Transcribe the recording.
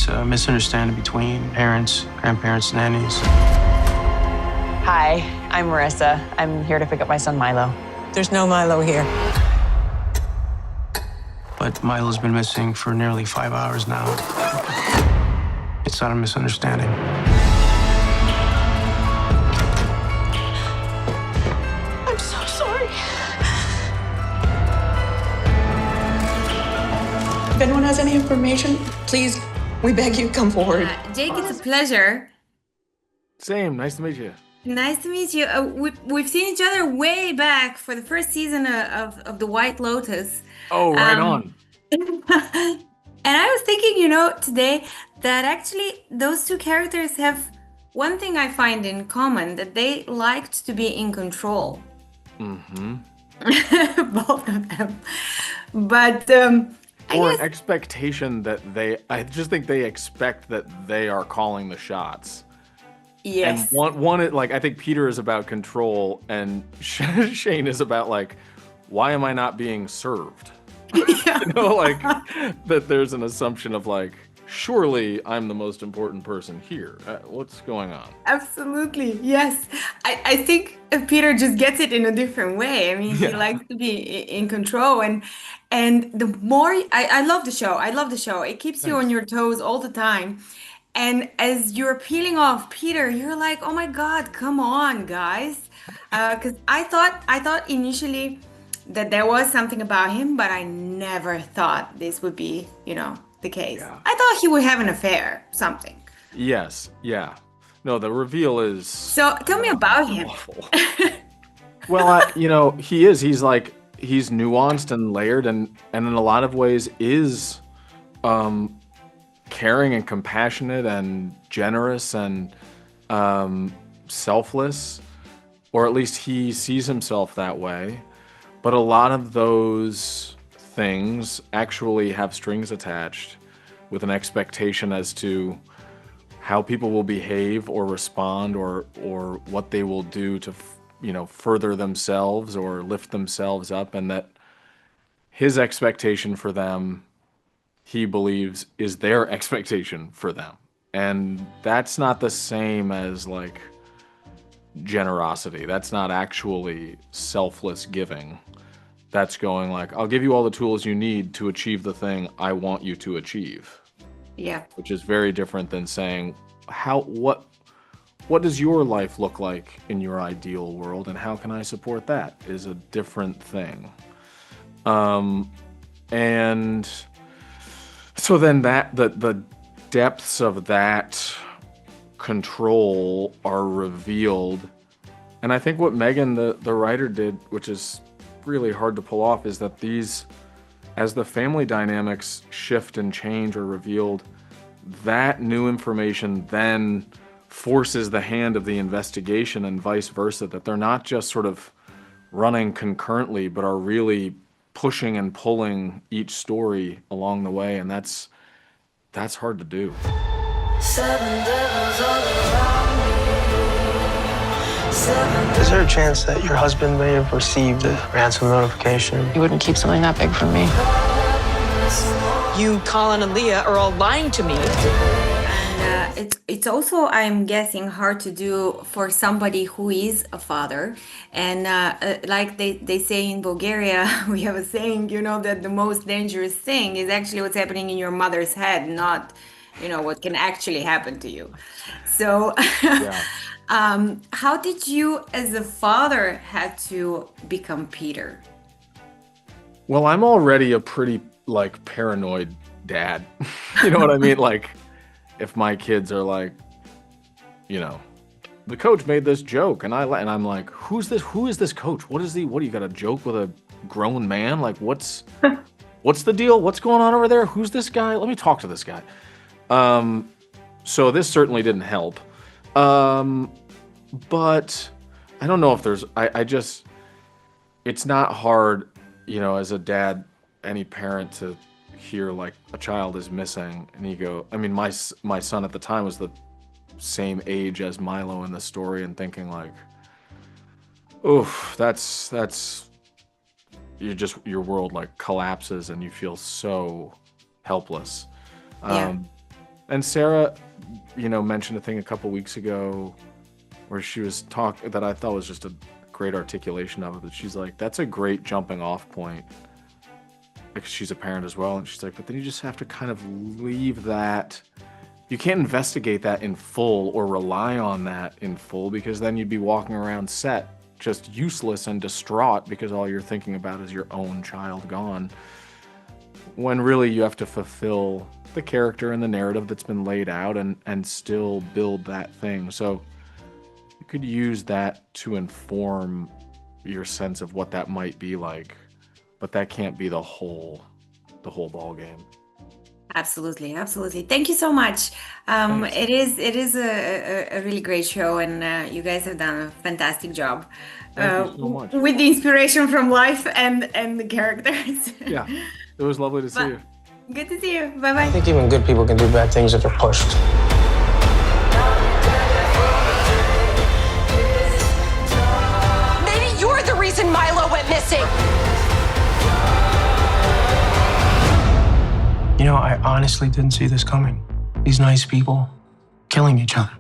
It's a misunderstanding between parents, grandparents, nannies. Hi, I'm Marissa. I'm here to pick up my son Milo. There's no Milo here. But Milo's been missing for nearly 5 hours now. It's not a misunderstanding. I'm so sorry. If anyone has any information, please, we beg you, come forward. Jake, it's a pleasure. Same. Nice to meet you. Nice to meet you. We've seen each other way back for the first season of the White Lotus. Oh, right on. And I was thinking, today that actually those two characters have one thing I find in common, that they liked to be in control. Mm-hmm. Both of them. But Or an expectation that I just think they expect that they are calling the shots. Yes. And one, I think Peter is about control, and Shane is about why am I not being served? Yeah. That there's an assumption of surely I'm the most important person here. What's going on? Absolutely, yes. I think Peter just gets it in a different way. I mean, he likes to be in control, and the more I love the show. I love the show. It keeps you on your toes all the time. And as you're peeling off Peter, you're like, oh my God, come on, guys. Because I thought initially that there was something about him, but I never thought this would be, the case. Yeah. I thought he would have an affair, something. Yes, yeah. No, the reveal is... So tell me about him. Awful. Well, he is. He's nuanced and layered, and in a lot of ways is caring and compassionate and generous and selfless, or at least he sees himself that way. But a lot of those things actually have strings attached with an expectation as to how people will behave or respond or what they will do to further themselves or lift themselves up, and that his expectation for them, he believes, is their expectation for them. And that's not the same as generosity. That's not actually selfless giving. That's going I'll give you all the tools you need to achieve the thing I want you to achieve. Yeah. Which is very different than saying, what does your life look like in your ideal world, and how can I support that, is a different thing. And so then the depths of that control are revealed. And I think what Megan, the writer, did, which is really hard to pull off, is that as the family dynamics shift and change or revealed, that new information then forces the hand of the investigation and vice versa, that they're not just sort of running concurrently, but are really pushing and pulling each story along the way. And that's hard to do. Seven devils all around me. Is there a chance that your husband may have received a ransom notification? You wouldn't keep something that big from me. You, Colin, and Leah are all lying to me. It's also, I'm guessing, hard to do for somebody who is a father. And like they say in Bulgaria, we have a saying, that the most dangerous thing is actually what's happening in your mother's head, not, what can actually happen to you. So how did you, as a father, had to become Peter? Well, I'm already a pretty paranoid dad. You know what I mean? If my kids are the coach made this joke, and I'm like, who is this coach? What do you got a joke with a grown man? What's the deal? What's going on over there? Who's this guy? Let me talk to this guy. So this certainly didn't help. But I don't know if there's, it's not hard, as a dad, any parent, to hear a child is missing, and you go, I mean, my son at the time was the same age as Milo in the story, and thinking oof, that's your world collapses and you feel so helpless. And Sarah, mentioned a thing a couple weeks ago where she was that I thought was just a great articulation of it. That she's like, that's a great jumping off point. Because she's a parent as well. And she's like, but then you just have to kind of leave that. You can't investigate that in full or rely on that in full, because then you'd be walking around set just useless and distraught because all you're thinking about is your own child gone. When really you have to fulfill the character and the narrative that's been laid out and still build that thing. So you could use that to inform your sense of what that might be like, but that can't be the whole ball game. Absolutely, absolutely. Thank you so much. It is a really great show, and you guys have done a fantastic job. Thank you so much. With the inspiration from life and the characters. Yeah, it was lovely to see you. Good to see you. Bye-bye. I think even good people can do bad things if they're pushed. Maybe you're the reason Milo went missing. I honestly didn't see this coming. These nice people killing each other.